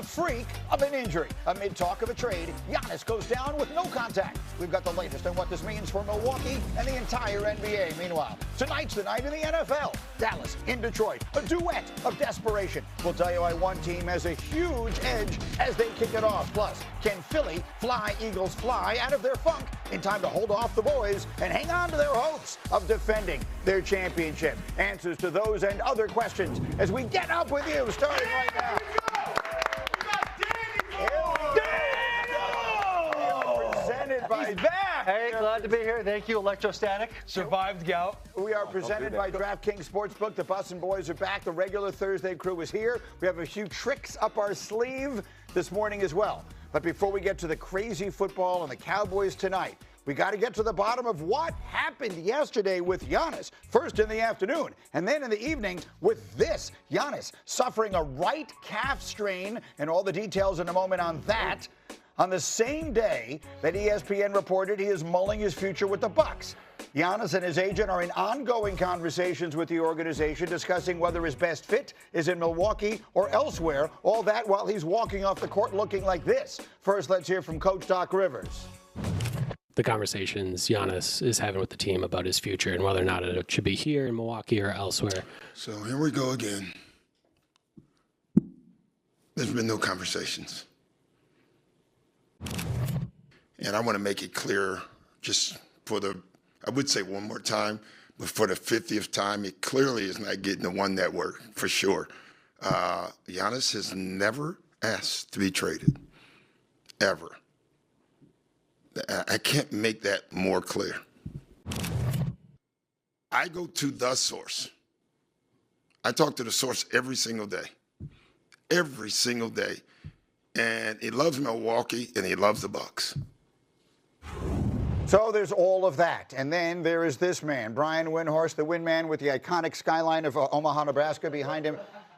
the freak of an injury. Amid talk of a trade, Giannis goes down with no contact. We've got the latest on what this means for Milwaukee and the entire NBA. Meanwhile, tonight's the night in the NFL. Dallas in Detroit, a duet of desperation. We'll tell you why one team has a huge edge as they kick it off. Plus, can Philly fly Eagles fly out of their funk in time to hold off the boys and hang on to their hopes of defending their championship? Answers to those and other questions as we get up with you starting right now. He's back! Hey, glad to be here. Thank you, Electrostatic. Survived gout. We are presented by DraftKings Sportsbook. The Bus and Boys are back. The regular Thursday crew is here. We have a few tricks up our sleeve this morning as well. But before we get to the crazy football and the Cowboys tonight, we got to get to the bottom of what happened yesterday with Giannis. First in the afternoon, and then in the evening with this. Giannis suffering a right calf strain, and all the details in a moment on that. On the same day that ESPN reported he is mulling his future with the Bucks. Giannis and his agent are in ongoing conversations with the organization discussing whether his best fit is in Milwaukee or elsewhere. All that while he's walking off the court looking like this. First, let's hear from Coach Doc Rivers. The conversations Giannis is having with the team about his future and whether or not it should be here in Milwaukee or elsewhere. So here we go again. There's been no conversations. And I want to make it clear just for I would say one more time, but for the 50th time, it clearly is not getting the One Network for sure. Giannis has never asked to be traded, ever. I can't make that more clear. I go to the source. I talk to the source every single day. Every single day. And he loves Milwaukee, and he loves the Bucks. So there's all of that. And then there is this man, Brian Windhorst, the Windman with the iconic skyline of Omaha, Nebraska behind him.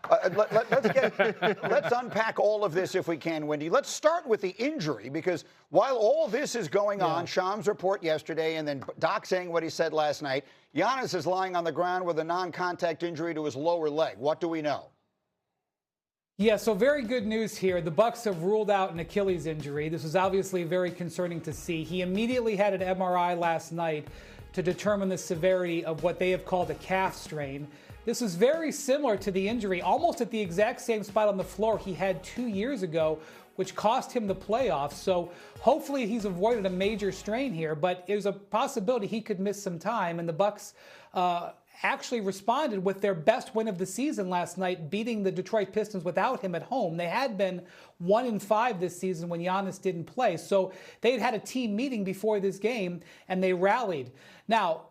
Let's unpack all of this if we can, Wendy. Let's start with the injury, because while all this is going on, Shams' report yesterday and then Doc saying what he said last night, Giannis is lying on the ground with a non-contact injury to his lower leg. What do we know? Yeah, so very good news here. The Bucks have ruled out an Achilles injury. This was obviously very concerning to see. He immediately had an MRI last night to determine the severity of what they have called a calf strain. This is very similar to the injury, almost at the exact same spot on the floor he had 2 years ago, which cost him the playoffs. So hopefully he's avoided a major strain here, but there's a possibility he could miss some time. And the Bucks actually responded with their best win of the season last night, beating the Detroit Pistons without him at home. They had been 1-5 this season when Giannis didn't play. So they had a team meeting before this game, and they rallied. Now,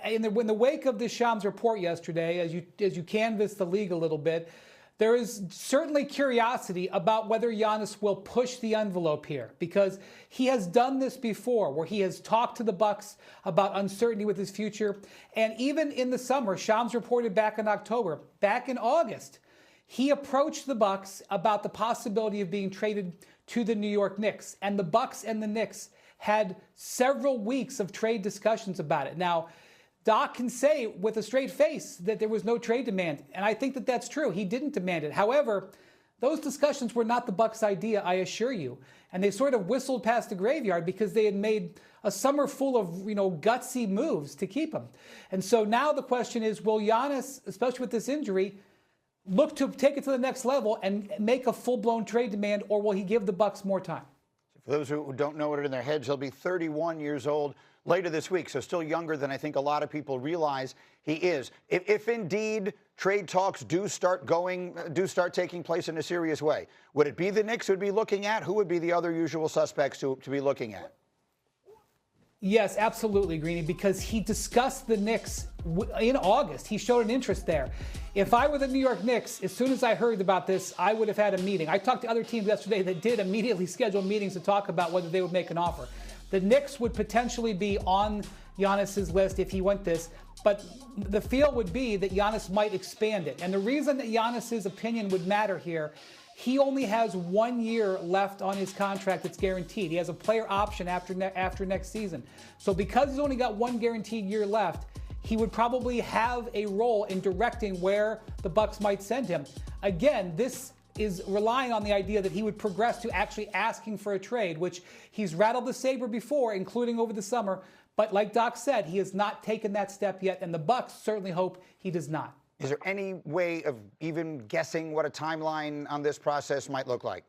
in the wake of the Shams report yesterday, as you canvass the league a little bit, there is certainly curiosity about whether Giannis will push the envelope here, because he has done this before, where he has talked to the Bucks about uncertainty with his future. And even in the summer, Shams reported back in October, back in August, he approached the Bucks about the possibility of being traded to the New York Knicks. And the Bucks and the Knicks had several weeks of trade discussions about it. Now, Doc can say with a straight face that there was no trade demand, and I think that that's true. He didn't demand it. However, those discussions were not the Bucks' idea, I assure you, and they sort of whistled past the graveyard because they had made a summer full of, gutsy moves to keep him. And so now the question is, will Giannis, especially with this injury, look to take it to the next level and make a full-blown trade demand, or will he give the Bucks more time? For those who don't know it in their heads, he'll be 31 years old later this week, so still younger than I think a lot of people realize he is. If indeed trade talks do start taking place in a serious way, would it be the Knicks who would be looking at? Who would be the other usual suspects to be looking at? Yes, absolutely, Greeny, because he discussed the Knicks in August. He showed an interest there. If I were the New York Knicks, as soon as I heard about this, I would have had a meeting. I talked to other teams yesterday that did immediately schedule meetings to talk about whether they would make an offer. The Knicks would potentially be on Giannis's list if he went this, but the feel would be that Giannis might expand it. And the reason that Giannis's opinion would matter here, he only has 1 year left on his contract that's guaranteed. He has a player option after next season. So because he's only got one guaranteed year left, he would probably have a role in directing where the Bucks might send him. Again, this is relying on the idea that he would progress to actually asking for a trade, which he's rattled the saber before, including over the summer. But like Doc said, he has not taken that step yet, and the Bucks certainly hope he does not. Is there any way of even guessing what a timeline on this process might look like?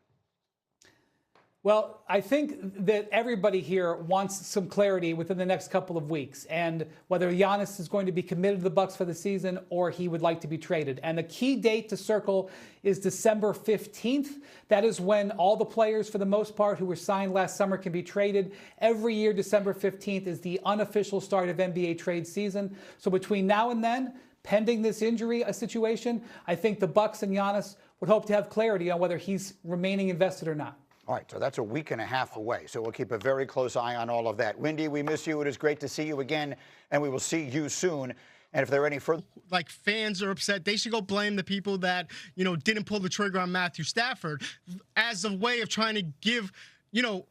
Well, I think that everybody here wants some clarity within the next couple of weeks, and whether Giannis is going to be committed to the Bucks for the season or he would like to be traded. And the key date to circle is December 15th. That is when all the players, for the most part, who were signed last summer can be traded. Every year, December 15th is the unofficial start of NBA trade season. So between now and then, pending this injury situation, I think the Bucks and Giannis would hope to have clarity on whether he's remaining invested or not. All right, so that's a week and a half away. So we'll keep a very close eye on all of that. Windy, we miss you. It is great to see you again, and we will see you soon. And if there are any further... Like, fans are upset. They should go blame the people that, didn't pull the trigger on Matthew Stafford as a way of trying to give,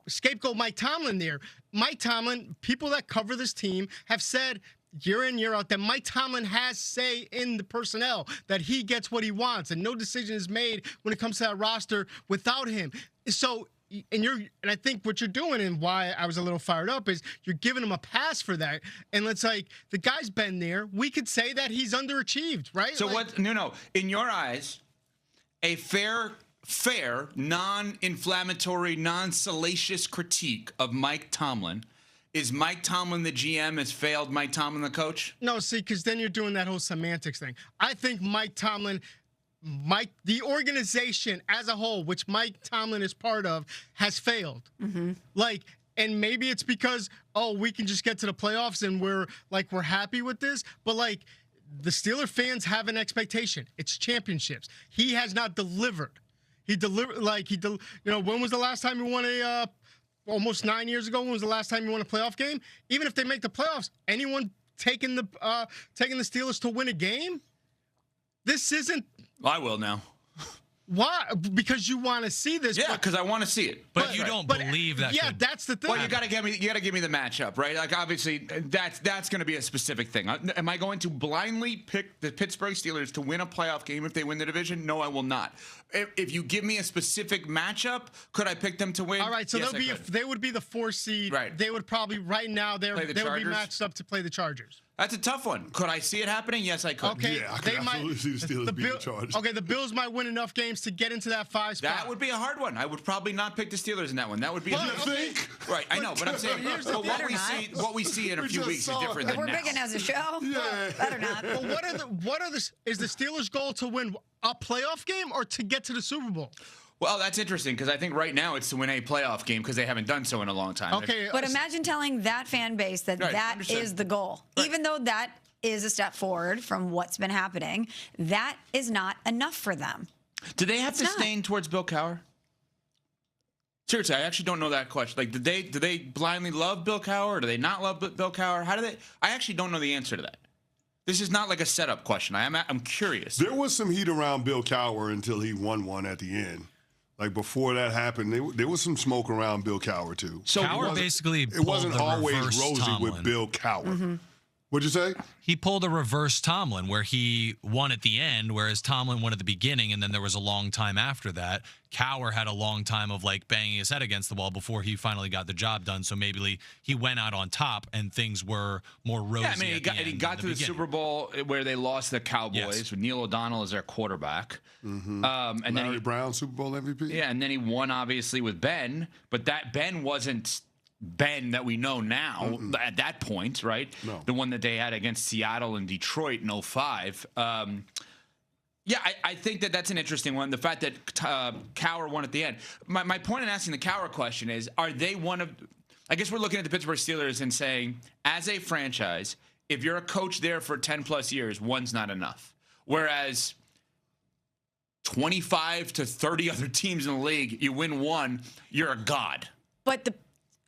scapegoat Mike Tomlin there. Mike Tomlin, people that cover this team have said year in, year out that Mike Tomlin has say in the personnel, that he gets what he wants, and no decision is made when it comes to that roster without him. So, and I think what you're doing, and why I was a little fired up, is you're giving him a pass for that. And it's like, the guy's been there. We could say that he's underachieved, right? So what? No. In your eyes, a fair, non-inflammatory, non-salacious critique of Mike Tomlin is Mike Tomlin the GM has failed Mike Tomlin the coach? No, see, because then you're doing that whole semantics thing. I think Mike Tomlin, the organization as a whole, which Mike Tomlin is part of, has failed. Mm-hmm. And maybe it's because, we can just get to the playoffs and we're happy with this. But the Steeler fans have an expectation. It's championships. He has not delivered. He delivered, when was the last time he won almost 9 years ago, when was the last time you won a playoff game? Even if they make the playoffs, anyone taking the Steelers to win a game? This isn't... I will now. Why? Because you want to see this. Yeah, because I want to see it. But you don't believe that. Yeah, that's the thing. Well, you got to give me the matchup, right? Obviously, that's going to be a specific thing. Am I going to blindly pick the Pittsburgh Steelers to win a playoff game if they win the division? No, I will not. If you give me a specific matchup, could I pick them to win? All right, so they would be the 4 seed. Right. They would probably right now they would be matched up to play the Chargers. That's a tough one. Could I see it happening? Yes, I could. Okay, yeah, I could absolutely see the Steelers being in charge. Okay, the Bills might win enough games to get into that 5 spot. That would be a hard one. I would probably not pick the Steelers in that one. That would be Right, I know, but I'm saying what we see in a few weeks is different than now. If we're picking as a show, better not. Well, is the Steelers' goal to win a playoff game or to get to the Super Bowl? Well, that's interesting because I think right now it's to win a playoff game because they haven't done so in a long time. Okay, but imagine telling that fan base that is the goal, even though that is a step forward from what's been happening. That is not enough for them. Do they have disdain towards Bill Cowher? Seriously, I actually don't know that question. Do they blindly love Bill Cowher or do they not love Bill Cowher? I actually don't know the answer to that. This is not like a setup question. I'm curious. There was some heat around Bill Cowher until he won one at the end. Before that happened, there was some smoke around Bill Cowher too. So it wasn't always rosy with Bill Cowher. Mm-hmm. What'd you say? He pulled a reverse Tomlin where he won at the end, whereas Tomlin won at the beginning, and then there was a long time after that. Cowher had a long time of banging his head against the wall before he finally got the job done. So maybe he went out on top and things were more rosy. Yeah, he got to the Super Bowl where they lost the Cowboys with Neil O'Donnell as their quarterback. Mm-hmm. And Larry Brown, Super Bowl MVP. Yeah, and then he won obviously with Ben, but that Ben wasn't Ben that we know now at that point, right? No. The one that they had against Seattle and Detroit in 2005. I think that's an interesting one. The fact that Cowher won at the end. My point in asking the Cowher question is, are they one of – I guess we're looking at the Pittsburgh Steelers and saying, as a franchise, if you're a coach there for 10-plus years, one's not enough. Whereas 25 to 30 other teams in the league, you win one, you're a god. But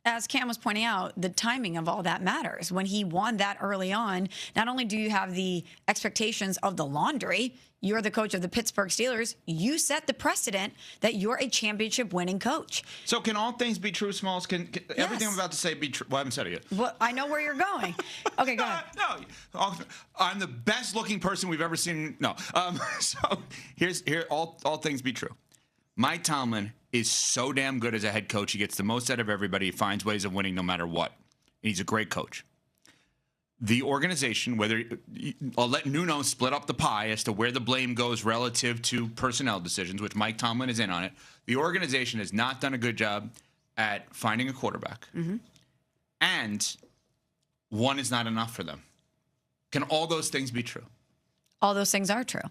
as Cam was pointing out, the timing of all that matters. When he won that early on, not only do you have the expectations of the laundry, you're the coach of the Pittsburgh Steelers, you set the precedent that you're a championship-winning coach. So can all things be true, Smalls? Can everything I'm about to say be true? Well, I haven't said it yet. Well, I know where you're going. Okay, go ahead. No, I'm the best-looking person we've ever seen. No. So here, all things be true. Mike Tomlin is so damn good as a head coach. He gets the most out of everybody. He finds ways of winning no matter what. And he's a great coach. The organization, I'll let Nuno split up the pie as to where the blame goes relative to personnel decisions, which Mike Tomlin is in on it. The organization has not done a good job at finding a quarterback. Mm-hmm. And one is not enough for them. Can all those things be true? All those things are true.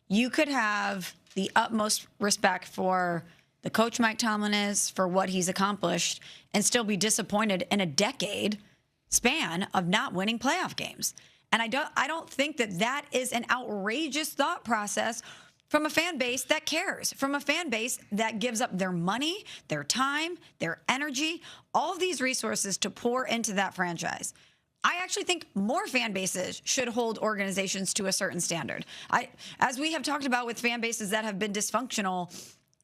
You could have the utmost respect for the coach Mike Tomlin is, for what he's accomplished, and still be disappointed in a decade span of not winning playoff games. And I don't think that is an outrageous thought process from a fan base that cares, from a fan base that gives up their money, their time, their energy, all of these resources to pour into that franchise. I actually think more fan bases should hold organizations to a certain standard. As we have talked about with fan bases that have been dysfunctional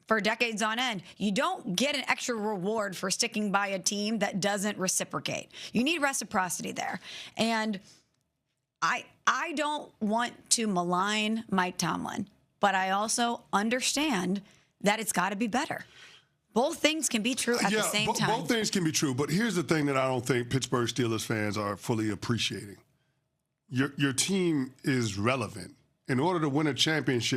for decades on end, you don't get an extra reward for sticking by a team that doesn't reciprocate. You need reciprocity there. And I don't want to malign Mike Tomlin, but I also understand that it's got to be better. Both things can be true at the same time. Both things can be true, but here's the thing that I don't think Pittsburgh Steelers fans are fully appreciating. Your team is relevant. In order to win a championship,